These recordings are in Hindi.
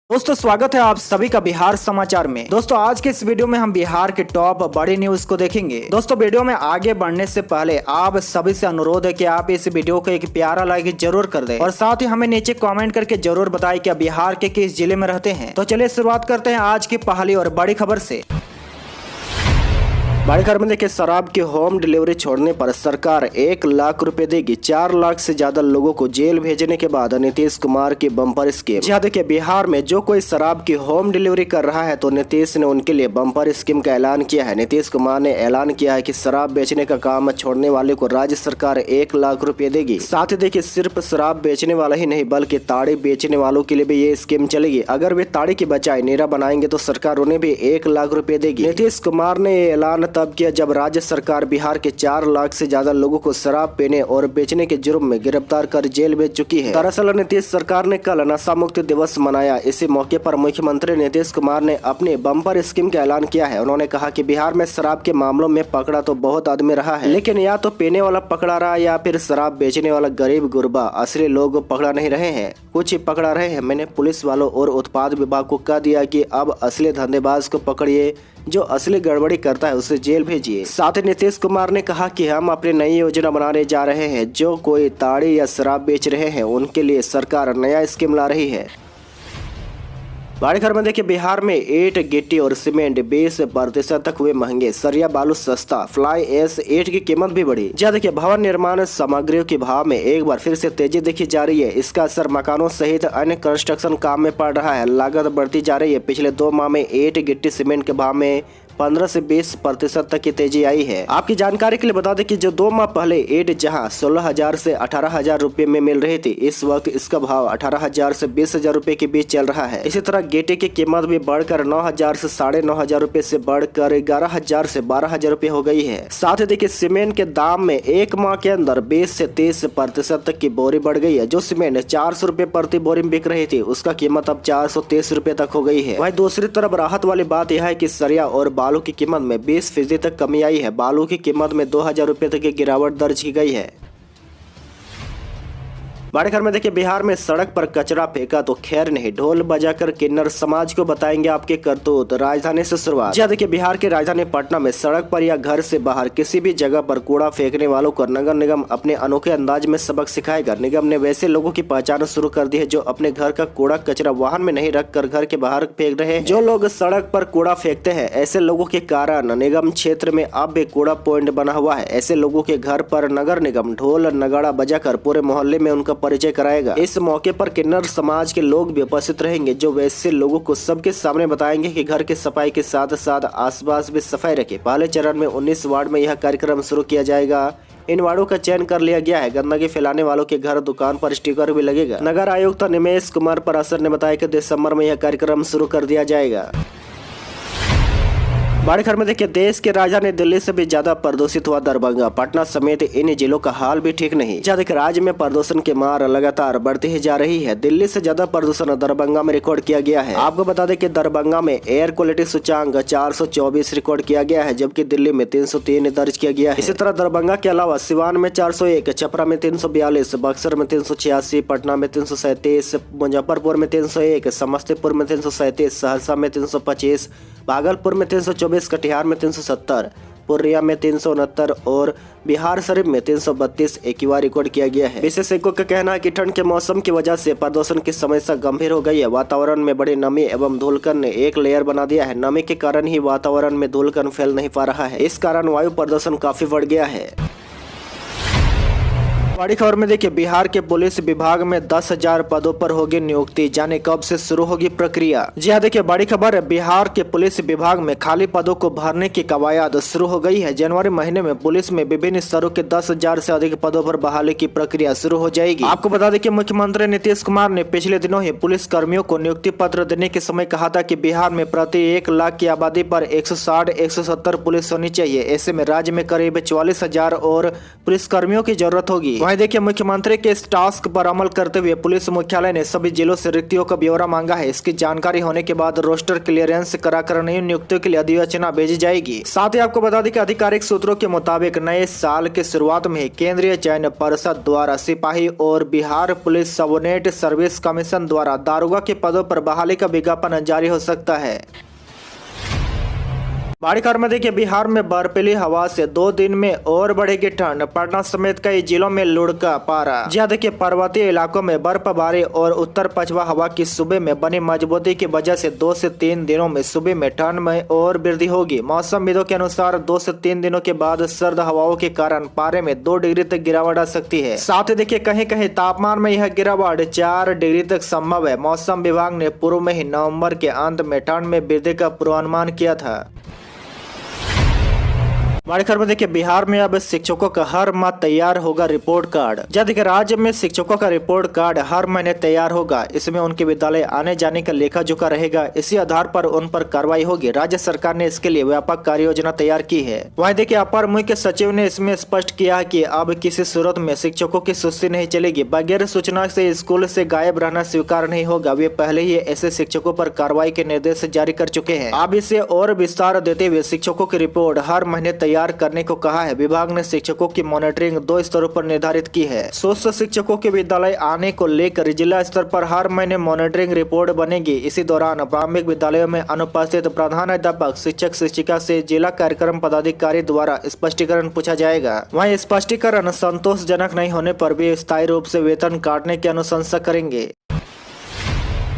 दोस्तों स्वागत है आप सभी का बिहार समाचार में। दोस्तों आज के इस वीडियो में हम बिहार के टॉप बड़ी न्यूज को देखेंगे। दोस्तों वीडियो में आगे बढ़ने से पहले आप सभी से अनुरोध है कि आप इस वीडियो को एक प्यारा लाइक जरूर कर दें और साथ ही हमें नीचे कमेंट करके जरूर बताएं कि आप बिहार के किस जिले में रहते हैं। तो चलिए शुरुआत करते हैं आज की पहली और बड़ी खबर से। बड़ी खबर में देखिए, शराब की होम डिलीवरी छोड़ने पर सरकार 1 लाख रुपए देगी। 4 लाख से ज्यादा लोगों को जेल भेजने के बाद नीतीश कुमार की बम्पर स्कीम। जी हाँ, देखिए बिहार में जो कोई शराब की होम डिलीवरी कर रहा है तो नीतीश ने उनके लिए बम्पर स्कीम का ऐलान किया है। नीतीश कुमार ने ऐलान किया है कि शराब बेचने का काम छोड़ने वाले को राज्य सरकार 1 लाख रुपए देगी। साथ ही देखिए सिर्फ शराब बेचने वाला ही नहीं बल्कि ताड़ी बेचने वालों के लिए भी ये स्कीम चलेगी। अगर वे ताड़ी की बजाय नीरा बनाएंगे तो सरकार उन्हें भी 1 लाख रुपए देगी। नीतीश कुमार ने ये ऐलान तब किया जब राज्य सरकार बिहार के 4 लाख से ज्यादा लोगों को शराब पीने और बेचने के जुर्म में गिरफ्तार कर जेल भेज चुकी है। दरअसल नीतीश सरकार ने कल नशा मुक्ति दिवस मनाया। इसी मौके पर मुख्यमंत्री नीतीश कुमार ने अपनी बम्पर स्कीम का ऐलान किया है। उन्होंने कहा कि बिहार में शराब के मामलों में पकड़ा तो बहुत आदमी रहा है, लेकिन या तो पीने वाला पकड़ा रहा या फिर शराब बेचने वाला गरीब गुरबा असली लोग पकड़ा नहीं रहे हैं, कुछ ही पकड़ा रहे हैं। मैंने पुलिस वालों और उत्पाद विभाग को कह दिया कि अब असली धंधेबाज को पकड़िए, जो असली गड़बड़ी करता है उसे जेल भेजिए। साथ ही नीतीश कुमार ने कहा कि हम अपनी नई योजना बनाने जा रहे हैं। जो कोई ताड़ी या शराब बेच रहे हैं उनके लिए सरकार नया स्कीम ला रही है। बड़ी खबर में देखिए, बिहार में ईंट गिट्टी और सीमेंट 20% तक हुए महंगे। सरिया बालू सस्ता, फ्लाई ऐश ईंट की कीमत भी बढ़ी। जी देखिए भवन निर्माण सामग्रियों के भाव में एक बार फिर से तेजी देखी जा रही है। इसका असर मकानों सहित अन्य कंस्ट्रक्शन काम में पड़ रहा है। लागत बढ़ती जा रही है। पिछले 2 माह में ईंट गिट्टी सीमेंट के भाव में 15 से 20% तक की तेजी आई है। आपकी जानकारी के लिए बता दें कि जो 2 माह पहले ईंट जहां 16,000 से 18,000 रुपए में मिल रही थी, इस वक्त इसका भाव 18,000 से 20,000 रुपए के बीच चल रहा है। इसी तरह गिट्टी की कीमत भी बढ़कर 9,000 से 9,500 रुपए से बढ़कर 11,000 से 12,000 रुपए हो गई है। साथ ही देखिए सीमेंट के दाम में 1 माह के अंदर 20 से 30% तक की बोरी बढ़ गई है। जो सीमेंट 400 रुपए प्रति बोरी में बिक रही थी उसका कीमत अब 430 रुपए तक हो गई है। वहीं दूसरी तरफ राहत वाली बात यह है कि सरिया और बालू की कीमत में 20% तक कमी आई है। बालू की कीमत में 2,000 रुपए तक की गिरावट दर्ज की गई है। बड़ी खबर में देखिए, बिहार में सड़क पर कचरा फेंका तो खैर नहीं, ढोल बजाकर किन्नर समाज को बताएंगे आपके करतूत। राजधानी से शुरुआत। जी देखिए बिहार के राजधानी पटना में सड़क पर या घर से बाहर किसी भी जगह पर कूड़ा फेंकने वालों को नगर निगम अपने अनोखे अंदाज में सबक सिखाएगा। निगम ने वैसे लोगों की पहचान शुरू कर दी है जो अपने घर का कूड़ा कचरा वाहन में नहीं रख कर घर के बाहर फेंक रहे हैं। जो लोग सड़क पर कूड़ा फेंकते हैं, ऐसे लोगों के कारण निगम क्षेत्र में अब भी कूड़ा पॉइंट बना हुआ है। ऐसे लोगों के घर पर नगर निगम ढोल नगाड़ा बजाकर पूरे मोहल्ले में उनका परिचय कराएगा। इस मौके पर किन्नर समाज के लोग भी उपस्थित रहेंगे जो वैसे लोगों को सबके सामने बताएंगे कि घर की सफाई के साथ साथ आसपास भी सफाई रखें। पहले चरण में 19 वार्ड में यह कार्यक्रम शुरू किया जाएगा। इन वार्डों का चयन कर लिया गया है। गंदगी फैलाने वालों के घर दुकान पर स्टिकर भी लगेगा। नगर आयुक्त निमेश कुमार पराशर ने बताया कि दिसंबर में यह कार्यक्रम शुरू कर दिया जाएगा। बड़ी खबर में देखिए, देश के राजधानी दिल्ली से भी ज्यादा प्रदूषित हुआ दरभंगा। पटना समेत इन जिलों का हाल भी ठीक नहीं। देखिए राज्य में प्रदूषण की मार लगातार बढ़ती ही जा रही है। दिल्ली से ज्यादा प्रदूषण दरभंगा में रिकॉर्ड किया गया है। आपको बता दें कि दरभंगा में एयर क्वालिटी सूचांक 424 रिकॉर्ड किया गया है, जबकि दिल्ली में 303 दर्ज किया गया है। इसी तरह दरभंगा के अलावा सिवान में 401, छपरा में 342, बक्सर में 386, पटना में 337, मुजफ्फरपुर में 301, समस्तीपुर में 337, सहरसा में 325, भागलपुर में 324, कटिहार में 370, पूर्णिया में 369 और बिहार शरीफ में 332 एक्यूआई रिकॉर्ड किया गया है। विशेषज्ञों का कहना है कि ठंड के मौसम की वजह से प्रदूषण की समस्या गंभीर हो गई है। वातावरण में बड़ी नमी एवं धूलकण ने एक लेयर बना दिया है। नमी के कारण ही वातावरण में धूलकण फैल नहीं पा रहा है। इस कारण वायु प्रदूषण काफी बढ़ गया है। बड़ी खबर में देखिए, बिहार के पुलिस विभाग में 10,000 पदों पर होगी नियुक्ति। जाने कब से शुरू होगी प्रक्रिया। जी हाँ देखिए बड़ी खबर है, बिहार के पुलिस विभाग में खाली पदों को भरने की कवायद शुरू हो गई है। जनवरी महीने में पुलिस में विभिन्न स्तरों के 10,000 से अधिक पदों पर बहाली की प्रक्रिया शुरू हो जाएगी। आपको बता दें कि मुख्यमंत्री नीतीश कुमार ने पिछले दिनों ही पुलिस कर्मियों को नियुक्ति पत्र देने के समय कहा था कि बिहार में प्रति 1 लाख की आबादी पर 160-170 पुलिस होनी चाहिए। ऐसे में राज्य में करीब 44,000 और पुलिस कर्मियों की जरूरत होगी। वहीं देखिए मुख्यमंत्री के इस टास्क पर अमल करते हुए पुलिस मुख्यालय ने सभी जिलों से रिक्तियों का ब्यौरा मांगा है। इसकी जानकारी होने के बाद रोस्टर क्लियरेंस कराकर नई नियुक्तियों के लिए अधिसूचना भेजी जाएगी। साथ ही आपको बता दें कि आधिकारिक सूत्रों के मुताबिक नए साल की शुरुआत में ही केंद्रीय चयन परिषद द्वारा सिपाही और Bihar police subordinate service commission द्वारा दारोगा के पदों पर बहाली का विज्ञापन जारी हो सकता है। बड़ी खबर में देखिए बिहार में बर्फीली हवा से 2 दिन में और बढ़ेगी ठंड। पटना समेत कई जिलों में लुढ़का पारा। जी देखिए पर्वतीय इलाकों में बर्फबारी और उत्तर पछवा हवा की सुबह में बनी मजबूती की वजह से 2 से 3 दिनों में सुबह में ठंड में और वृद्धि होगी। मौसमविदों के अनुसार 2 से 3 दिनों के बाद सर्द हवाओं के कारण पारे में 2 डिग्री तक गिरावट आ सकती है। साथ ही देखिए कहीं कहीं तापमान में यह गिरावट 4 डिग्री तक संभव है। मौसम विभाग ने पूर्व में ही नवम्बर के अंत में ठंड में वृद्धि का पूर्वानुमान किया था। बड़ी खबर में देखिए बिहार में अब शिक्षकों का हर माह तैयार होगा रिपोर्ट कार्ड। जब देखिए राज्य में शिक्षकों का रिपोर्ट कार्ड हर महीने तैयार होगा। इसमें उनके विद्यालय आने जाने का लेखा जोखा रहेगा। इसी आधार पर उन पर कार्रवाई होगी। राज्य सरकार ने इसके लिए व्यापक कार्य योजना तैयार की है। वहीं देखिए अपर मुख्य सचिव ने इसमें स्पष्ट किया कि अब किसी सूरत में शिक्षकों की सुस्ती नहीं चलेगी। बगैर सूचना से स्कूल से गायब रहना स्वीकार नहीं होगा। वे पहले ही ऐसे शिक्षकों पर कार्रवाई के निर्देश जारी कर चुके हैं। अब इसे और विस्तार देते हुए शिक्षकों की रिपोर्ट हर महीने तैयार करने को कहा है। विभाग ने शिक्षकों की मॉनिटरिंग 2 स्तरों पर निर्धारित की है। 100 शिक्षकों के विद्यालय आने को लेकर जिला स्तर पर हर महीने मॉनिटरिंग रिपोर्ट बनेगी। इसी दौरान प्राथमिक विद्यालयों में अनुपस्थित प्रधानाध्यापक शिक्षक शिक्षिका से जिला कार्यक्रम पदाधिकारी द्वारा स्पष्टीकरण पूछा जाएगा। वहीं स्पष्टीकरण संतोषजनक नहीं होने पर भी स्थायी रूप से वेतन काटने की अनुशंसा करेंगे।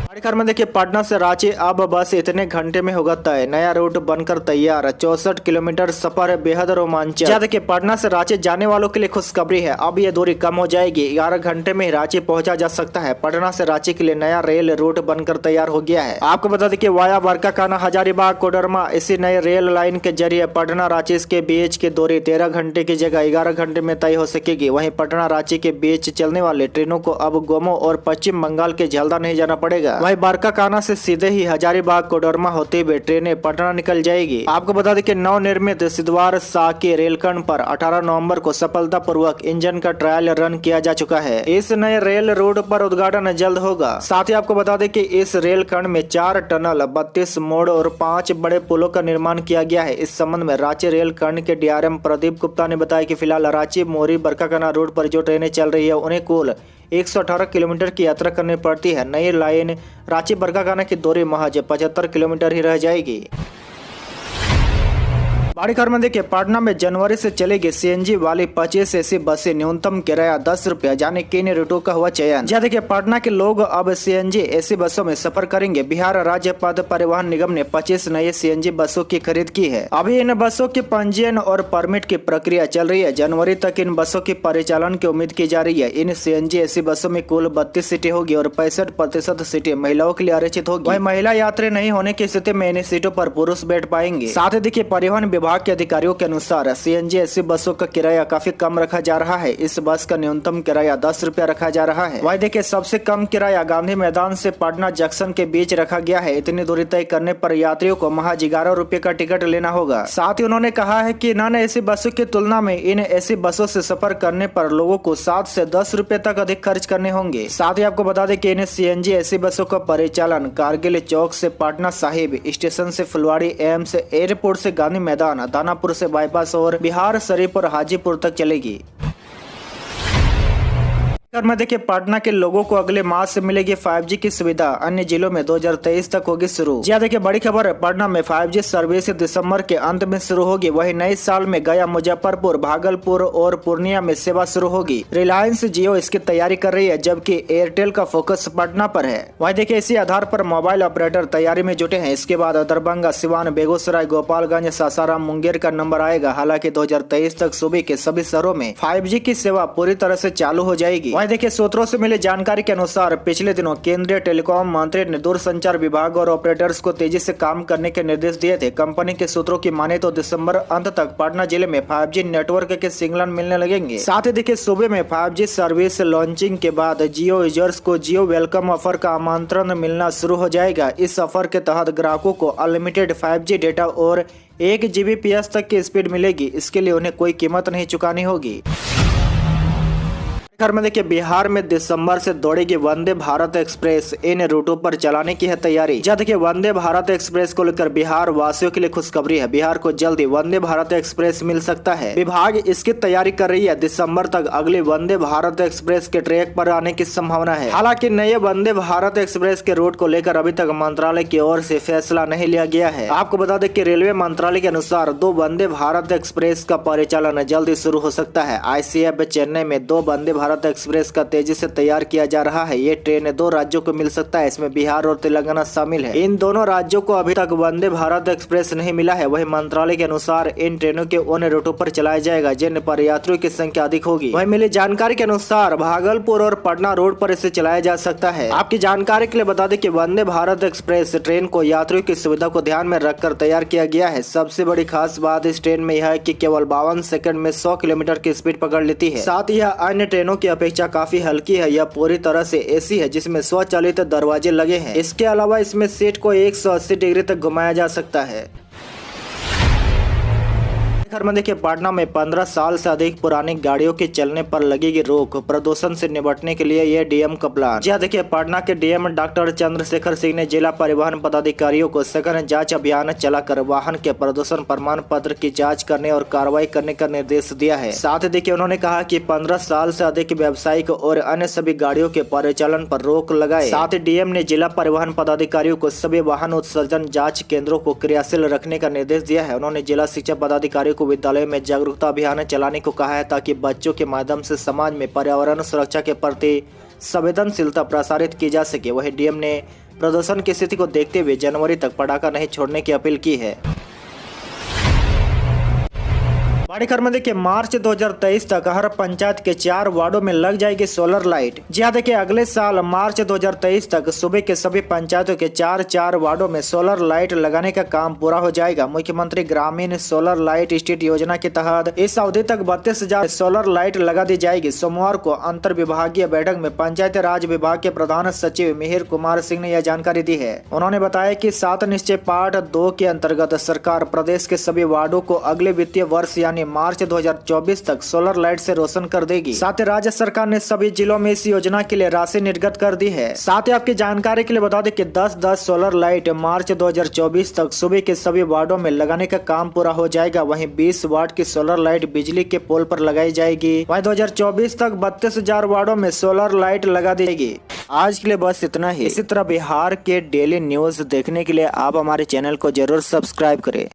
बड़ी खबर में देखिए पटना से रांची अब बस इतने घंटे में होगा तय। नया रूट बनकर तैयार। 64 किलोमीटर सफर बेहद रोमांचक। देखिए पटना से रांची जाने वालों के लिए खुशखबरी है। अब ये दूरी कम हो जाएगी। 11 घंटे में रांची पहुंचा जा सकता है। पटना से रांची के लिए नया रेल रूट बनकर तैयार हो गया है। आपको बता दें कि वाया बरकाकाना हजारीबाग कोडरमा इसी नए रेल लाइन के जरिए पटना रांची के बीच की दूरी 13 घंटे की जगह 11 घंटे में तय हो सकेगी। वहीं पटना रांची के बीच चलने वाले ट्रेनों को अब गोमो और पश्चिम बंगाल के झलदा नहीं जाना पड़ेगा। वहीं बरकाकाना से सीधे ही हजारीबाग कोडरमा होते हुए ट्रेनें पटना निकल जाएगी। आपको बता दें कि नवनिर्मित सिद्धवार साकी रेलखंड पर 18 नवंबर को सफलतापूर्वक इंजन का ट्रायल रन किया जा चुका है। इस नए रेल रोड पर उद्घाटन जल्द होगा। साथ ही आपको बता दें कि इस रेलखंड में 4 टनल 32 मोड़ और 5 बड़े पुलों का निर्माण किया गया है। इस संबंध में रांची रेलखंड के डीआरएम प्रदीप गुप्ता ने बताया कि फिलहाल रांची मोरी बरकाकाना रोड पर जो ट्रेनें चल रही है उन्हें कुल 118 किलोमीटर की यात्रा करनी पड़ती है। नई लाइन रांची बरकाकाना की दूरी महज 75 किलोमीटर ही रह जाएगी। बड़ी खबर में देखिए पटना में जनवरी से चलेगी सीएनजी वाली 25 ऐसी बसें। न्यूनतम किराया 10 रुपया यानी किन रूटों का हुआ चयन। जहाँ देखिए पटना के लोग अब सीएनजी ऐसी बसों में सफर करेंगे। बिहार राज्य पथ परिवहन निगम ने 25 नई सीएनजी बसों की खरीद की है। अभी इन बसों की पंजीयन और परमिट की प्रक्रिया चल रही है। जनवरी तक इन बसों की परिचालन की उम्मीद की जा रही है। इन सीएनजी ऐसी बसों में कुल 32 सीटें होगी और 65% सीटें महिलाओं के लिए आरक्षित होगी। वहीं महिला यात्री नहीं होने की स्थिति में इन सीटों पर पुरुष बैठ पाएंगे। साथ ही देखिए परिवहन विभाग के अधिकारियों के अनुसार सीएनजी ऐसी बसों का किराया काफी कम रखा जा रहा है। इस बस का न्यूनतम किराया 10 रुपया रखा जा रहा है। वहीं देखिए सबसे कम किराया गांधी मैदान से पटना जंक्शन के बीच रखा गया है। इतनी दूरी तय करने पर यात्रियों को महज 11 रुपए का टिकट लेना होगा। साथ ही उन्होंने कहा है कि नॉन एसी बसों की तुलना में इन ऐसी बसों से सफर करने पर लोगों को 7 से 10 रुपए तक अधिक खर्च करने होंगे। साथ ही आपको बता दें कि इन सीएनजी ऐसी बसों का परिचालन कारगिल चौक से पटना साहिब स्टेशन से फुलवाड़ी एम्स एयरपोर्ट से गांधी मैदान दानापुर से बाईपास और बिहार शरीफ और हाजीपुर तक चलेगी। में देखिए पटना के लोगों को अगले माह से मिलेगी 5G की सुविधा। अन्य जिलों में 2023 तक होगी शुरू। जी देखिए बड़ी खबर है पटना में 5G सर्विस दिसंबर के अंत में शुरू होगी। वहीं नए साल में गया मुजफ्फरपुर भागलपुर और पूर्णिया में सेवा शुरू होगी। रिलायंस जियो इसकी तैयारी कर रही है जबकि एयरटेल का फोकस पटना पर है। वहीं देखिए इसी आधार पर मोबाइल ऑपरेटर तैयारी में जुटे हैं। इसके बाद दरभंगा सिवान बेगूसराय गोपालगंज सासाराम मुंगेर का नंबर आएगा। हालांकि 2023 तक सूबे के सभी शहरों में 5G की सेवा पूरी तरह से चालू हो जाएगी। देखिए सूत्रों से मिली जानकारी के अनुसार पिछले दिनों केंद्रीय टेलीकॉम मंत्री ने दूरसंचार विभाग और ऑपरेटर्स को तेजी से काम करने के निर्देश दिए थे। कंपनी के सूत्रों की माने तो दिसंबर अंत तक पटना जिले में 5G नेटवर्क के सिग्नल मिलने लगेंगे। साथ ही देखिए सूबे में 5G सर्विस लॉन्चिंग के बाद जियो यूजर्स को जियो वेलकम ऑफर का आमंत्रण मिलना शुरू हो जाएगा। इस ऑफर के तहत ग्राहकों को अनलिमिटेड 5G डेटा और 1 Gbps तक की स्पीड मिलेगी। इसके लिए उन्हें कोई कीमत नहीं चुकानी होगी। खबर में देखिए, बिहार में दिसंबर से दौड़ेगी वंदे भारत एक्सप्रेस, इन रूटों पर चलाने की है तैयारी। जब देखिए, वंदे भारत एक्सप्रेस को लेकर बिहार वासियों के लिए खुशखबरी है। बिहार को जल्दी वंदे भारत एक्सप्रेस मिल सकता है। विभाग इसकी तैयारी कर रही है। दिसंबर तक अगली वंदे भारत एक्सप्रेस के ट्रैक पर आने की संभावना है। हालांकि नए वंदे भारत एक्सप्रेस के रूट को लेकर अभी तक मंत्रालय की ओर से फैसला नहीं लिया गया है। आपको बता दें कि रेलवे मंत्रालय के अनुसार 2 वंदे भारत एक्सप्रेस का परिचालन जल्दी शुरू हो सकता है। ICF चेन्नई में 2 वंदे भारत एक्सप्रेस का तेजी से तैयार किया जा रहा है। ये ट्रेन 2 राज्यों को मिल सकता है, इसमें बिहार और तेलंगाना शामिल है। इन दोनों राज्यों को अभी तक वंदे भारत एक्सप्रेस नहीं मिला है। वही मंत्रालय के अनुसार इन ट्रेनों के उन रूटों पर चलाया जाएगा जिन पर यात्रियों की संख्या अधिक होगी। वही मिली जानकारी के अनुसार भागलपुर और पटना रोड पर इसे चलाया जा सकता है। आपकी जानकारी के लिए बता दें कि वंदे भारत एक्सप्रेस ट्रेन को यात्रियों की सुविधा को ध्यान में रखकर तैयार किया गया है। सबसे बड़ी खास बात इस ट्रेन में यह है कि केवल 52 सेकंड में 100 किलोमीटर की स्पीड पकड़ लेती है। साथ ही यह अन्य ट्रेनों की अपेक्षा काफी हल्की है। यह पूरी तरह से AC है जिसमें स्वचालित दरवाजे लगे हैं। इसके अलावा इसमें सीट को 180 डिग्री तक घुमाया जा सकता है। खबर में देखिए, पटना में 15 साल से अधिक पुरानी गाड़ियों के चलने पर लगेगी रोक। प्रदूषण से निपटने के लिए ये DM का प्लान। जी देखिए, पटना के DM डॉक्टर चंद्रशेखर सिंह ने जिला परिवहन पदाधिकारियों को सघन जांच अभियान चलाकर वाहन के प्रदूषण प्रमाण पत्र की जांच करने और कार्रवाई करने का निर्देश दिया है। साथ ही देखिए, उन्होंने कहा कि 15 साल से अधिक व्यावसायिक और अन्य सभी गाड़ियों के परिचालन पर रोक लगाए। साथ ही DM ने जिला परिवहन पदाधिकारियों को सभी वाहन उत्सर्जन जाँच केंद्रों को क्रियाशील रखने का निर्देश दिया है। उन्होंने जिला शिक्षा पदाधिकारियों विद्यालय में जागरूकता अभियान चलाने को कहा है ताकि बच्चों के माध्यम से समाज में पर्यावरण सुरक्षा के प्रति संवेदनशीलता प्रसारित की जा सके। वहीं DM ने प्रदूषण की स्थिति को देखते हुए जनवरी तक पटाखा नहीं छोड़ने की अपील की है। बड़ी खबर में देखिए, मार्च 2023 तक हर पंचायत के 4 वार्डों में लग जाएगी सोलर लाइट। जी हाँ देखिए, अगले साल मार्च 2023 तक सूबे के सभी पंचायतों के 4 वार्डों में सोलर लाइट लगाने का काम पूरा हो जाएगा। मुख्यमंत्री ग्रामीण सोलर लाइट स्ट्रीट योजना के तहत इस अवधि तक 32,000 सोलर लाइट लगा दी जाएगी। सोमवार को अंतर विभागीय बैठक में पंचायती राज विभाग के प्रधान सचिव मिहिर कुमार सिंह ने यह जानकारी दी है। उन्होंने बताया कि 7 निश्चय पार्ट 2 के अंतर्गत सरकार प्रदेश के सभी वार्डों को अगले वित्तीय वर्ष यानी मार्च 2024 तक सोलर लाइट से रोशन कर देगी। साथ ही राज्य सरकार ने सभी जिलों में इस योजना के लिए राशि निर्गत कर दी है। साथ ही आपकी जानकारी के लिए बता दें कि 10-10 सोलर लाइट मार्च 2024 तक सूबे के सभी वार्डों में लगाने का काम पूरा हो जाएगा। वहीं 20 वाट की सोलर लाइट बिजली के पोल पर लगाई जाएगी। वहीं 2024 तक 32,000 वार्डों में सोलर लाइट लगा दी जाएगी। आज के लिए बस इतना ही। इसी तरह बिहार के डेली न्यूज देखने के लिए आप हमारे चैनल को जरूर सब्सक्राइब करें।